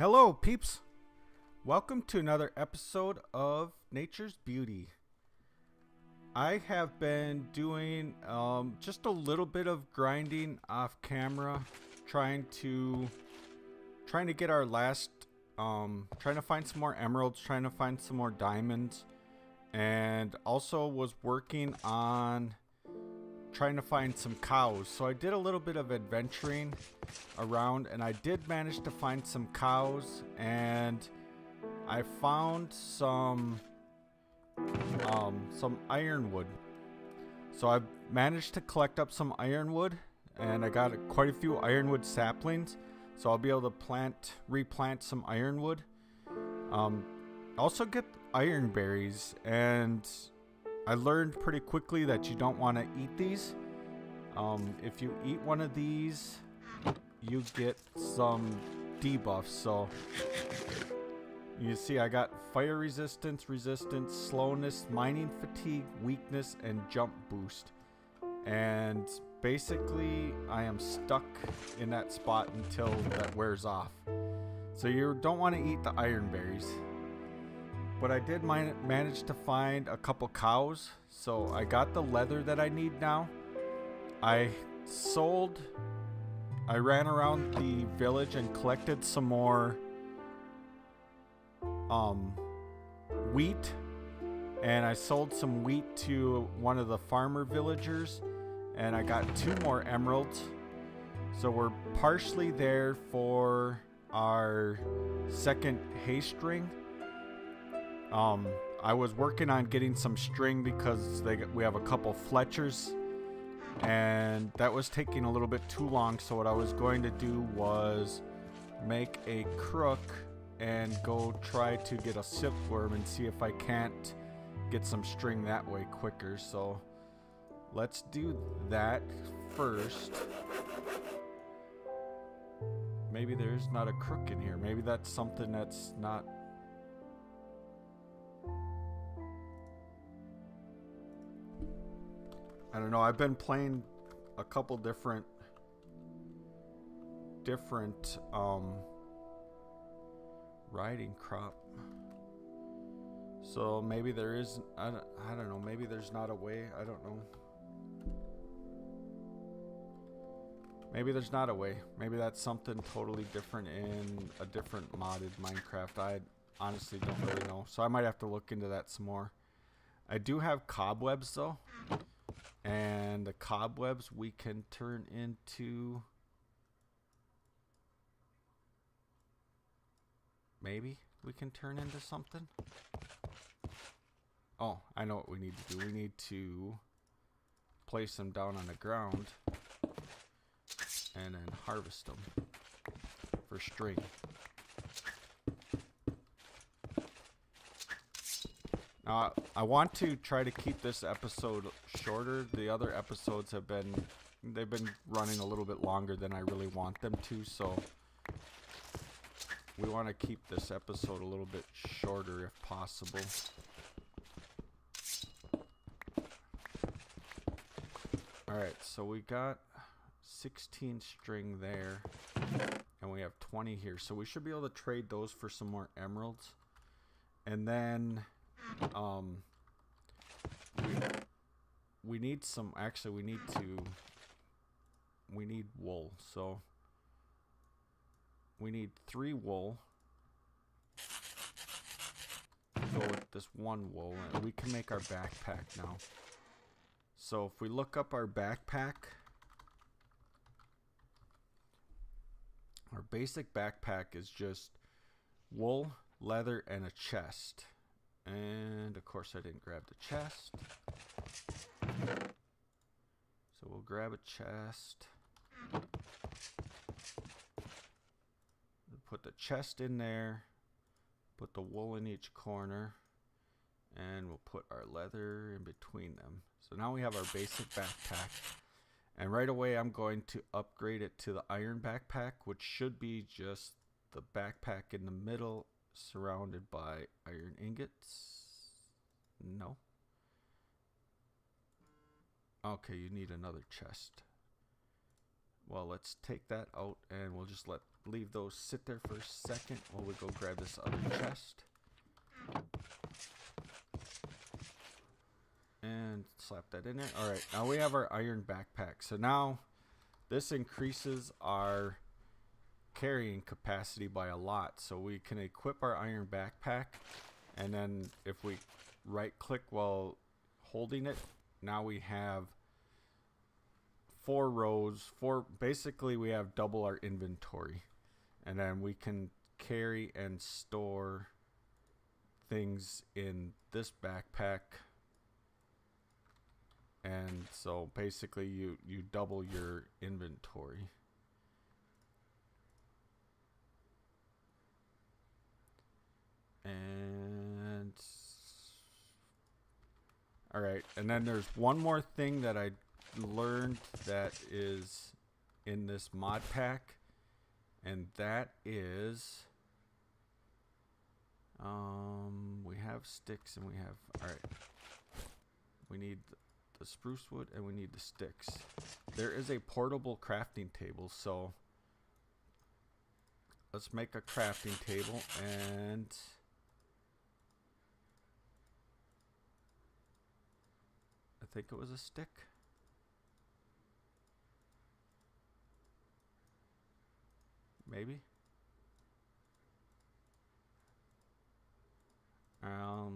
Hello, peeps. Welcome to another episode of Nature's Beauty. I have been doing just a little bit of grinding off camera, trying to get our last, trying to find some more emeralds, trying to find some more diamonds, and also was working on trying to find some cows. So I did a little bit of adventuring around, and I did manage to find some cows, and I found some ironwood. So I managed to collect up some ironwood, and I got quite a few ironwood saplings. So I'll be able to replant some ironwood. Also get iron berries, and I learned pretty quickly that you don't want to eat these. If you eat one of these, you get some debuffs. So you see I got fire resistance, slowness, mining fatigue, weakness, and jump boost. And basically I am stuck in that spot until that wears off. So you don't want to eat the iron berries. But I did manage to find a couple cows, so I got the leather that I need now. I ran around the village and collected some more wheat, and I sold some wheat to one of the farmer villagers, and I got 2 more emeralds. So we're partially there for our second haste ring. I was working on getting some string because we have a couple Fletchers, and that was taking a little bit too long. So what I was going to do was make a crook and go try to get a silkworm and see if I can't get some string that way quicker. So let's do that first. Maybe there's not a crook in here. Maybe that's something that's not... I don't know. I've been playing a couple different riding crop. So maybe there is, I don't know, maybe there's not a way. I don't know. Maybe there's not a way. Maybe that's something totally different in a different modded Minecraft. I honestly don't really know. So I might have to look into that some more. I do have cobwebs though. And the cobwebs we can turn into... Maybe we can turn into something? Oh, I know what we need to do. We need to place them down on the ground and then harvest them for string. Now, I want to try to keep this episode shorter. The other episodes they've been running a little bit longer than I really want them to, so we want to keep this episode a little bit shorter if possible. Alright, so we got 16 string there, and we have 20 here, so we should be able to trade those for some more emeralds. And then we need some, actually we need wool, so we need 3 wool. Go with this 1 wool, and we can make our backpack now. So if we look up our backpack, our basic backpack is just wool, leather, and a chest. And of course I didn't grab the chest. So we'll grab a chest. Put the chest in there. Put the wool in each corner. And we'll put our leather in between them. So now we have our basic backpack. And right away I'm going to upgrade it to the iron backpack, which should be just the backpack in the middle, surrounded by iron ingots. No. Okay, you need another chest. Well, let's take that out and we'll just leave those sit there for a second while we go grab this other chest. And slap that in there. Alright, now we have our iron backpack. So now this increases our carrying capacity by a lot. So we can equip our iron backpack, and then if we right click while holding it, now we have 4 rows, basically we have double our inventory, and then we can carry and store things in this backpack. And so basically you double your inventory. And all right, and then there's one more thing that I learned that is in this mod pack, and that is we have sticks and we have, all right, we need the spruce wood and we need the sticks. There is a portable crafting table, so let's make a crafting table. And I think it was a stick. Maybe.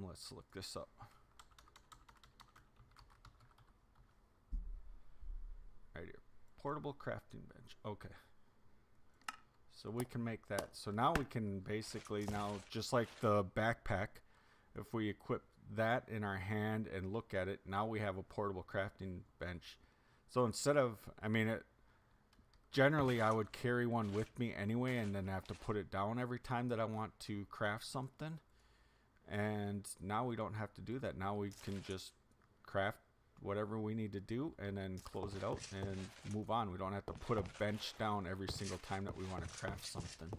Let's look this up. Right here. Portable crafting bench. Okay. So we can make that. So now we can basically, now just like the backpack, if we equip that in our hand and look at it, now we have a portable crafting bench. So instead of, I mean, generally I would carry one with me anyway and then have to put it down every time that I want to craft something. And now we don't have to do that. Now we can just craft whatever we need to do and then close it out and move on. We don't have to put a bench down every single time that we want to craft something.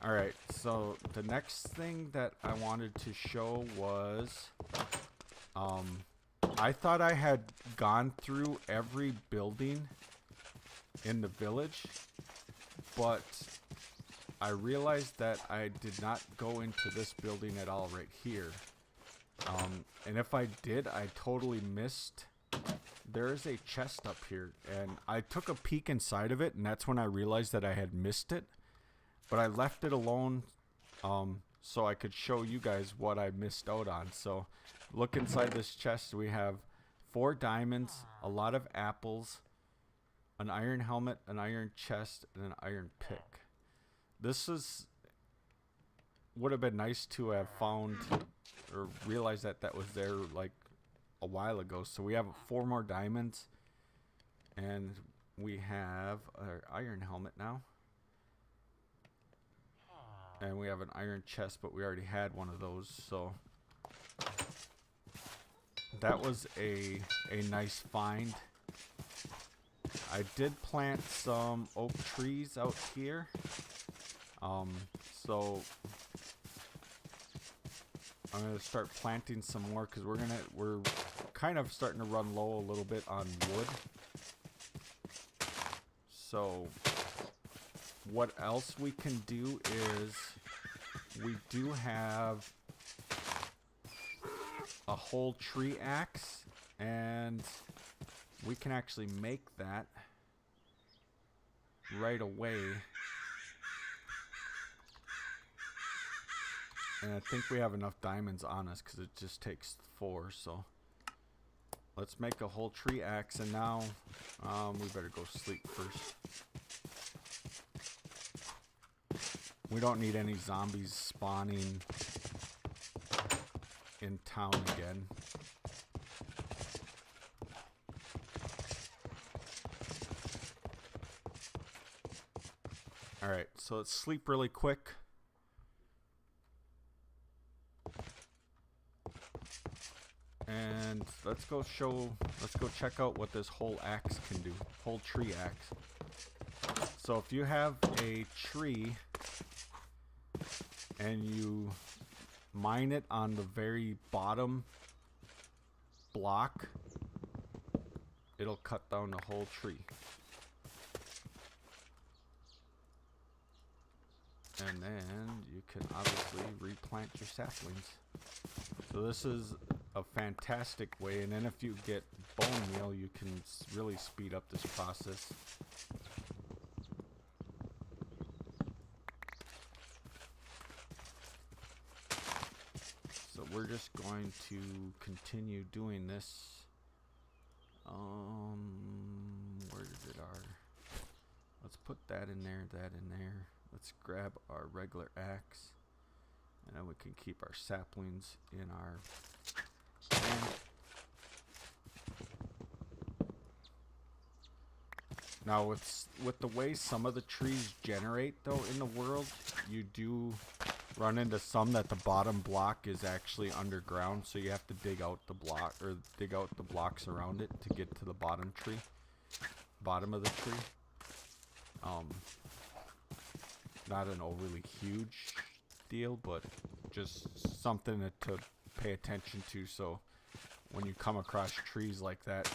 Alright, so the next thing that I wanted to show was I thought I had gone through every building in the village, but I realized that I did not go into this building at all right here. And if I did, I totally missed. There is a chest up here, and I took a peek inside of it, and that's when I realized that I had missed it. But I left it alone so I could show you guys what I missed out on. So look inside this chest. We have 4 diamonds, a lot of apples, an iron helmet, an iron chest, and an iron pick. This would have been nice to have found or realized that that was there like a while ago. So we have 4 more diamonds, and we have our iron helmet now. And we have an iron chest, but we already had one of those, so that was a nice find. I did plant some oak trees out here, so I'm gonna start planting some more because we're kind of starting to run low a little bit on wood. So what else we can do is we do have a whole tree axe, and we can actually make that right away. And I think we have enough diamonds on us because it just takes 4. So let's make a whole tree axe, and now we better go sleep first. We don't need any zombies spawning in town again. Alright, so let's sleep really quick. And let's go check out what this whole axe can do. Whole tree axe. So if you have a tree and you mine it on the very bottom block, it'll cut down the whole tree. And then you can obviously replant your saplings. So this is a fantastic way, and then if you get bone meal, you can really speed up this process. So we're just going to continue doing this. Where did let's put that in there, that in there. Let's grab our regular axe, and then we can keep our saplings in our hand. Now with the way some of the trees generate though in the world, you do run into some that the bottom block is actually underground, so you have to dig out the block, or dig out the blocks around it to get to the bottom of the tree. Not an overly huge deal, but just something to pay attention to, so when you come across trees like that,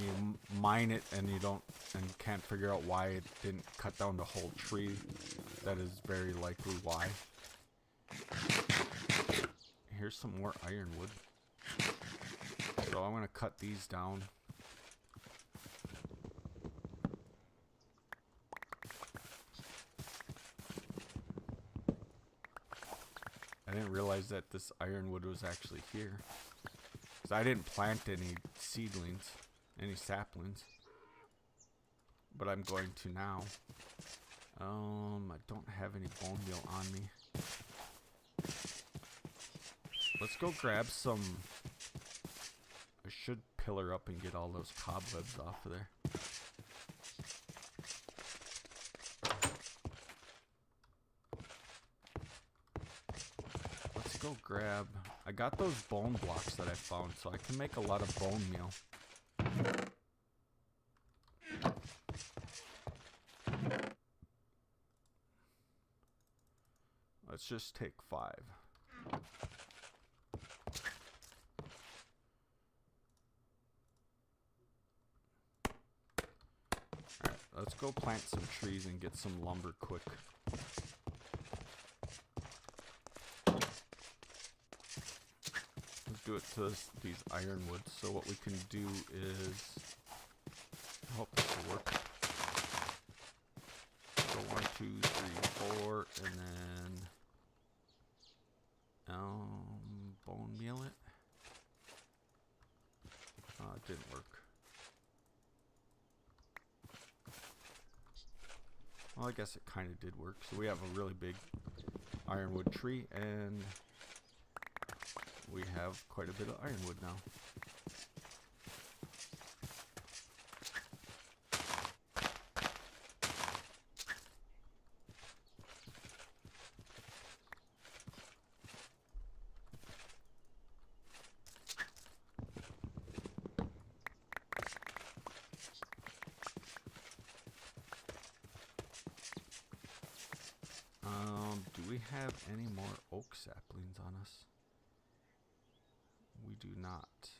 you mine it and you can't figure out why it didn't cut down the whole tree. That is very likely why. Here's some more ironwood. So I'm gonna cut these down. I didn't realize that this ironwood was actually here, because I didn't plant any seedlings, any saplings, but I'm going to now. I don't have any bone meal on me. Let's go grab some. I should pillar up and get all those cobwebs off of there. Let's go grab. I got those bone blocks that I found, so I can make a lot of bone meal. Let's just take 5. Alright, let's go plant some trees and get some lumber quick. Let's do it to these ironwoods. So what we can do is, I hope this will work. So 1, 2, 3, 4, and then bone meal it. It didn't work. Well, I guess it kind of did work. So we have a really big ironwood tree, and we have quite a bit of ironwood now. Do we have any more oak saplings on us? We do not.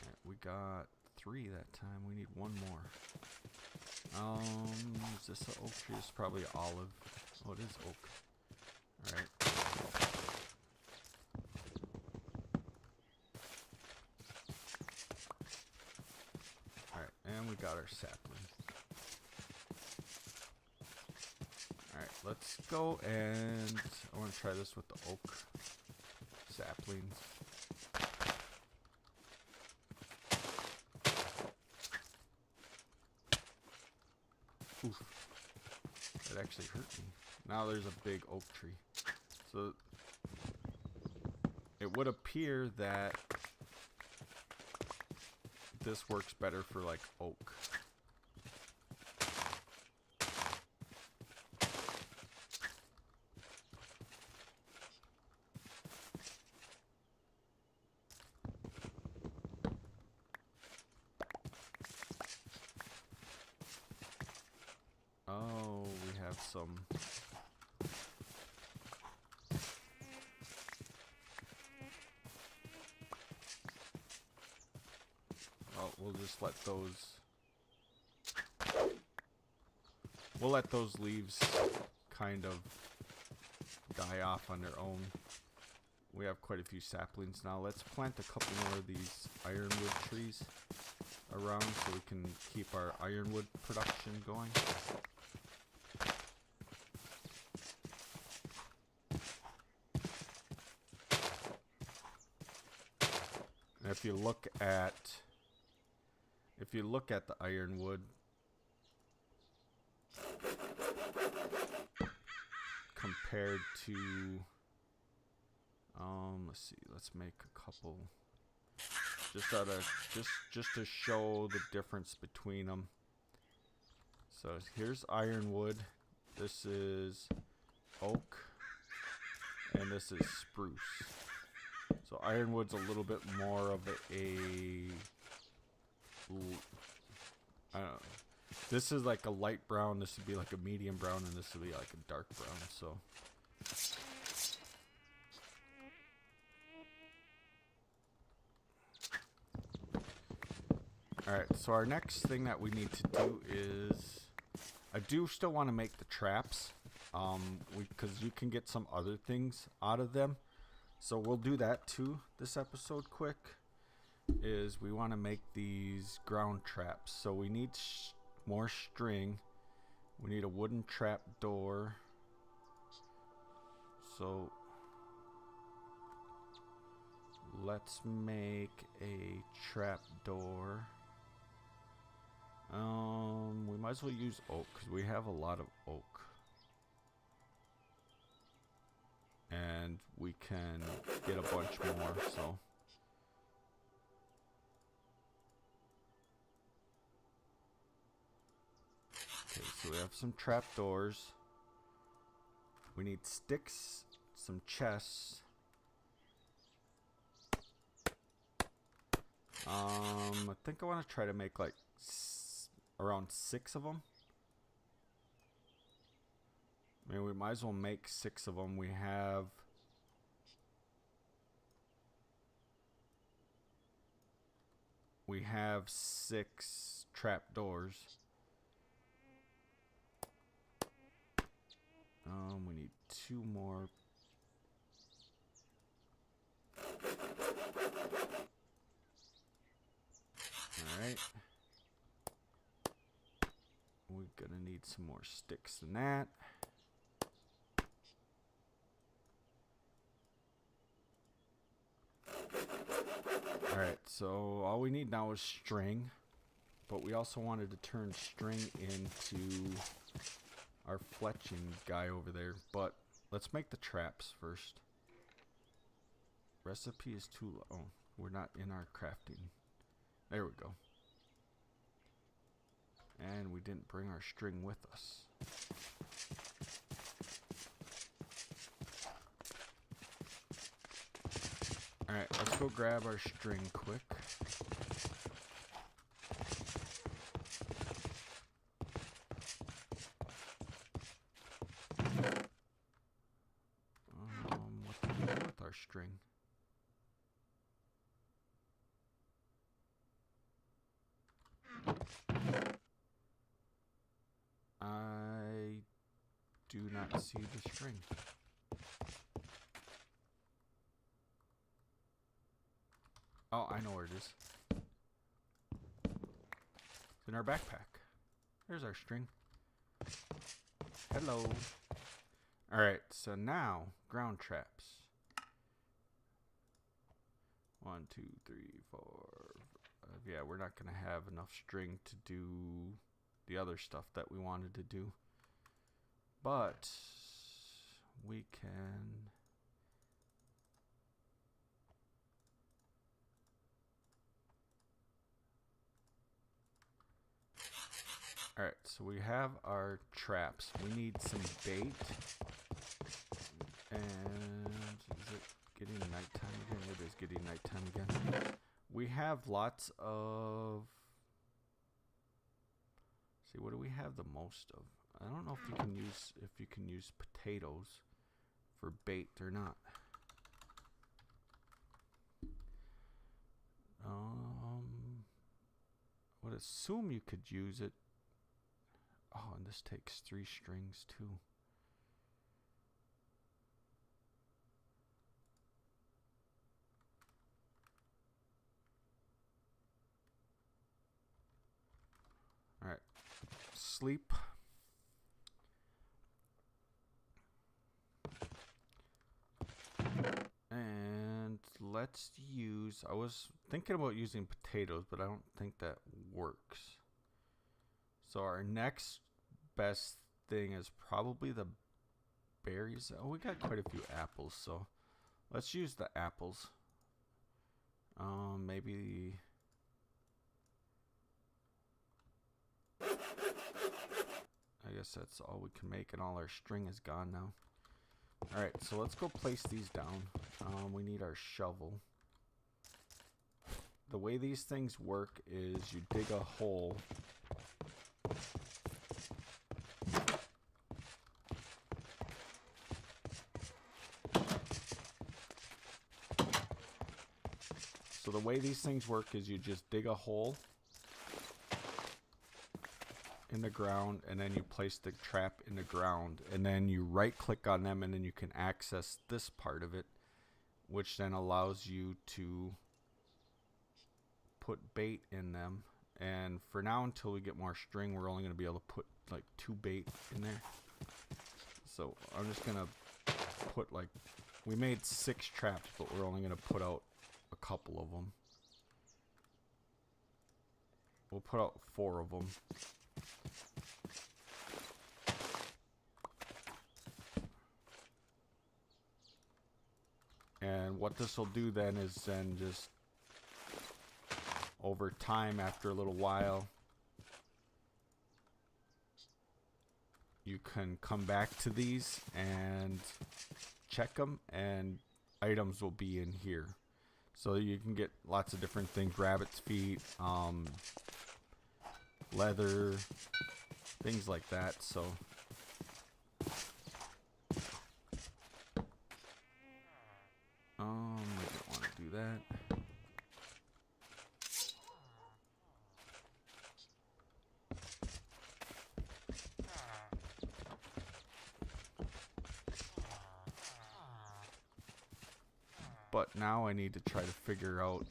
Alright, we got 3 that time. We need 1 more. Is this an oak tree? It's probably olive. Oh, it is oak. Alright. And we got our sapling. Alright, let's go, and I want to try this with the oak saplings. Oof. That actually hurt me. Now there's a big oak tree. So it would appear that this works better for like oak. Oh, we have some. just let those... We'll let those leaves kind of die off on their own. We have quite a few saplings now. Let's plant a couple more of these ironwood trees around so we can keep our ironwood production going. And if you look at the ironwood compared to let's see, let's make a couple just to show the difference between them. So here's ironwood, this is oak, and this is spruce. So ironwood's a little bit more of I don't know. This is like a light brown, this would be like a medium brown, and this would be like a dark brown, so. Alright, so our next thing that we need to do is, I do still want to make the traps, because you can get some other things out of them. So we'll do that too this episode quick, is we want to make these ground traps. So we need more string. We need a wooden trap door. So let's make a trap door. We might as well use oak because we have a lot of oak. And we can get a bunch more, so. Okay, so we have some trapdoors. We need sticks, some chests. I think I want to try to make like around 6 of them. I mean, we might as well make 6 of them. We have 6 trapdoors. We need 2 more. Alright. We're gonna need some more sticks than that. Alright, so all we need now is string, but we also wanted to turn string into our fletching guy over there, but let's make the traps first. Recipe is too low. Oh, we're not in our crafting. There we go. And we didn't bring our string with us. Alright, let's go grab our string quick. What do we do with our string? I do not see the string. Oh, I know where it is. It's in our backpack. There's our string. Hello. Alright, so now, ground traps. 1, 2, 3, 4, 5. Yeah, we're not going to have enough string to do the other stuff that we wanted to do. But we can... Alright, so we have our traps. We need some bait. And is it getting nighttime again? It is getting nighttime again. We have lots of... See, what do we have the most of? I don't know if you can use potatoes for bait or not. would assume you could use it. Oh, and this takes 3 strings too. All right, sleep. And let's use, I was thinking about using potatoes, but I don't think that works. So our next best thing is probably the berries. Oh, we got quite a few apples, so let's use the apples. Maybe I guess that's all we can make, and all our string is gone now. Alright, so let's go place these down. We need our shovel. The way these things work is you dig a hole. So the way these things work is you just dig a hole in the ground, and then you place the trap in the ground, and then you right click on them, and then you can access this part of it, which then allows you to put bait in them. And for now, until we get more string, we're only going to be able to put like 2 bait in there. So I'm just going to put like, we made 6 traps, but we're only going to put out a couple of them. We'll put out 4 of them. And what this will do then is then just over time, after a little while, you can come back to these and check them, and items will be in here. So you can get lots of different things, rabbit's feet, leather, things like that. So I don't want to do that. But now I need to try to figure out,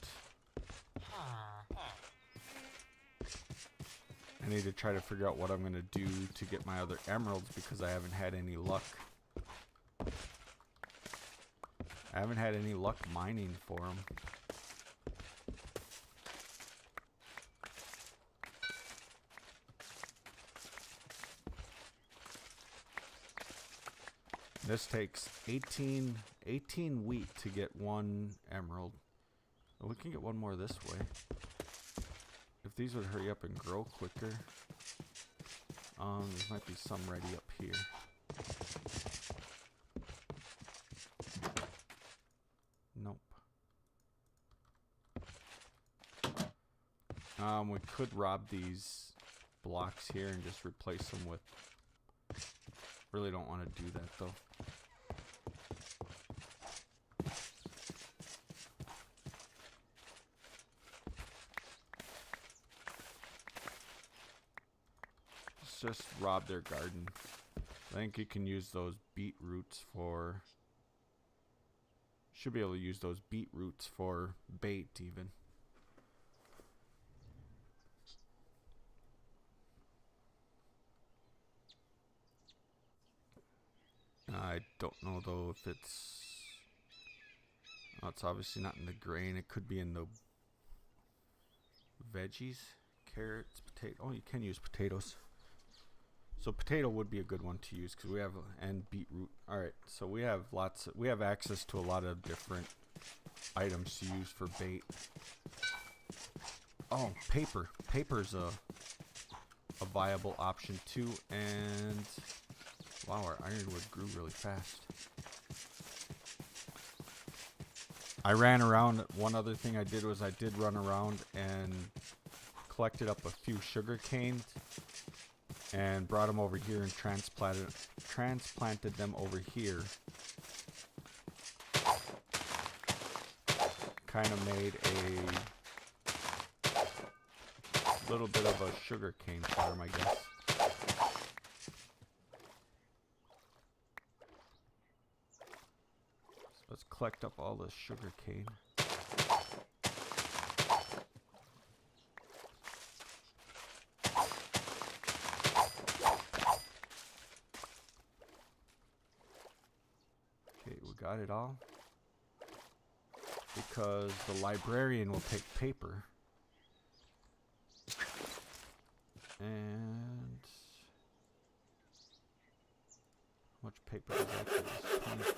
what I'm going to do to get my other emeralds, because I haven't had any luck. I haven't had any luck mining for them. This takes 18 wheat to get 1 emerald. Oh, we can get 1 more this way. If these would hurry up and grow quicker. There might be some ready up here. Nope. We could rob these blocks here and just replace them with... Really don't want to do that though. Let's just rob their garden. I think you can use those beetroots for... Should be able to use those beetroots for bait even. I don't know though if it's... Oh, it's obviously not in the grain. It could be in the veggies, carrots, potato. Oh, you can use potatoes. So potato would be a good one to use because we have, and beetroot. All right, so we have we have access to a lot of different items to use for bait. Oh, paper. Paper's a viable option too, and wow, our ironwood grew really fast. I ran around. One other thing I did was I did run around and collected up a few sugar canes and brought them over here and transplanted them over here. Kind of made little bit of a sugar cane farm, I guess. So let's collect up all this sugar cane. Okay, we got it all. Because the librarian will take paper. And how much paper does that give us? 24.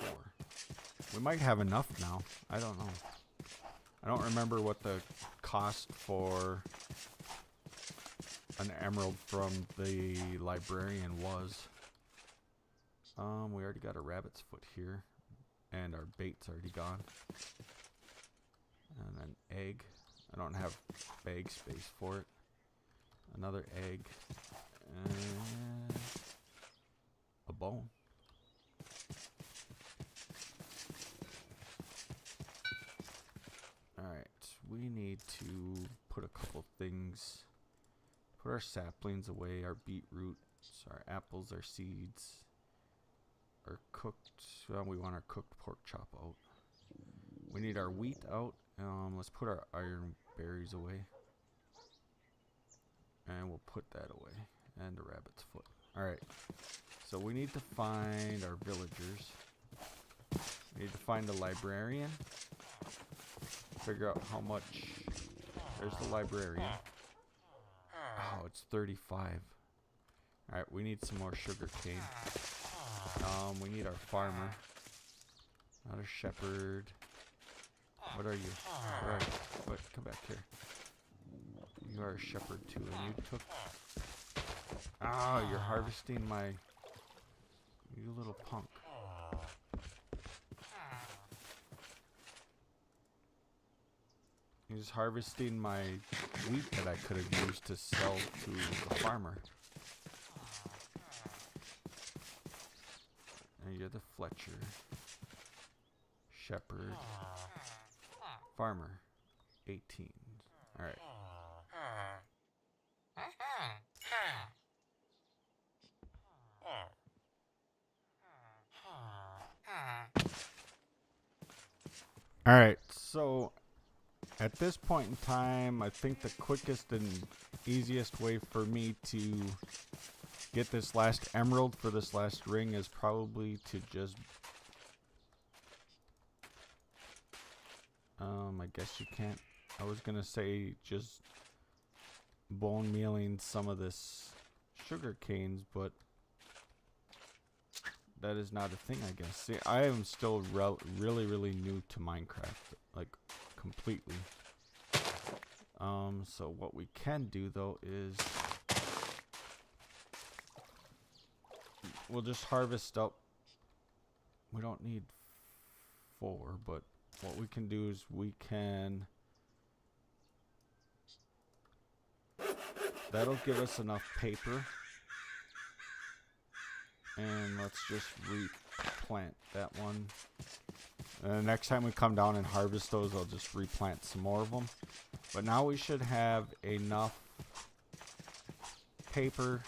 We might have enough now. I don't know. I don't remember what the cost for an emerald from the librarian was. We already got a rabbit's foot here. And our bait's already gone. And an egg. I don't have bag space for it. Another egg. And a bone. Alright, we need to put a couple things. Put our saplings away, our beetroots, our apples, our seeds. Our cooked, we want our cooked pork chop out. We need our wheat out. Let's put our iron berries away. And we'll put that away. And a rabbit's foot. Alright. So we need to find our villagers. We need to find the librarian. Figure out how much. There's the librarian. Oh, it's 35. Alright, we need some more sugar cane. We need our farmer. Not a shepherd. What are you? Where are you? What? Come back here. You are a shepherd too, and you took... Ah, you're harvesting my... You little punk. He's harvesting my wheat that I could have used to sell to the farmer. And you're the Fletcher. Shepherd. Farmer. 18. Alright. Alright, so at this point in time, I think the quickest and easiest way for me to get this last emerald for this last ring is probably to just I guess you can't. I was gonna say just bone mealing some of this sugar canes, but that is not a thing, I guess. See, I am still really new to Minecraft, like completely. So what we can do though is we'll just harvest up. We don't need 4, but what we can do is we can... That'll give us enough paper. And let's just replant that one. And next time we come down and harvest those, I'll just replant some more of them. But now we should have enough paper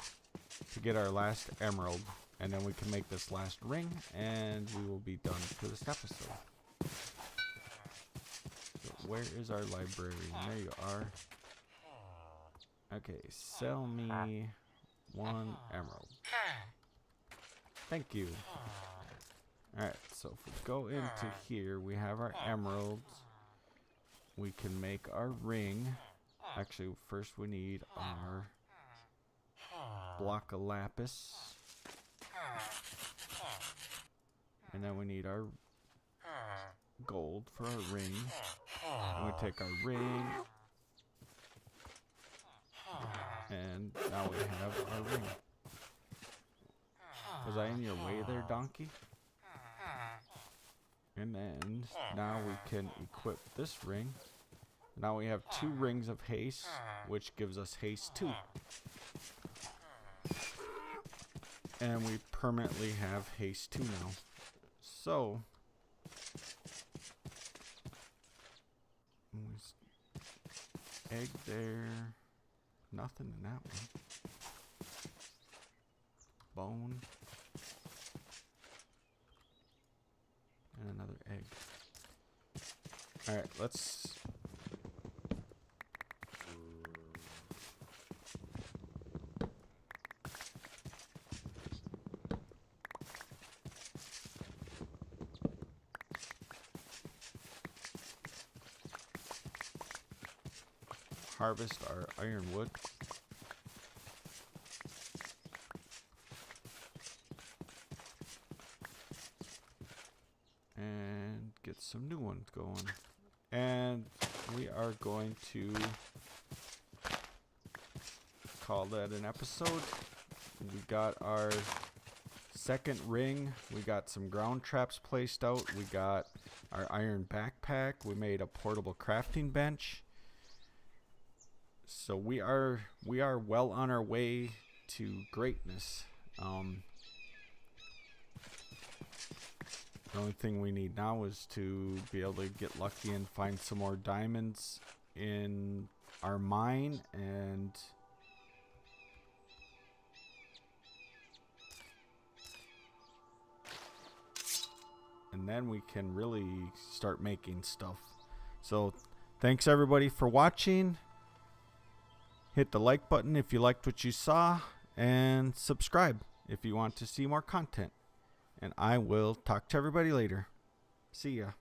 to get our last emerald. And then we can make this last ring, and we will be done for this episode. So where is our librarian? There you are. Okay, sell me 1 emerald. Thank you. Alright, so if we go into here, we have our emeralds. We can make our ring. Actually, first we need our block of lapis. And then we need our gold for our ring. And we take our ring. And now we have our ring. Was I in your way there, donkey? And then now we can equip this ring. Now we have 2 rings of haste, which gives us haste 2. And we permanently have haste 2 now. So egg there. Nothing in that one. Bone. And another egg. Alright, let's... harvest our ironwood. And get some new ones going. And we are going to call that an episode. We got our second ring. We got some ground traps placed out. We got our iron backpack. We made a portable crafting bench. So we are well on our way to greatness. The only thing we need now is to be able to get lucky and find some more diamonds in our mine, and then we can really start making stuff. So thanks everybody for watching. Hit the like button if you liked what you saw, and subscribe if you want to see more content. And I will talk to everybody later. See ya.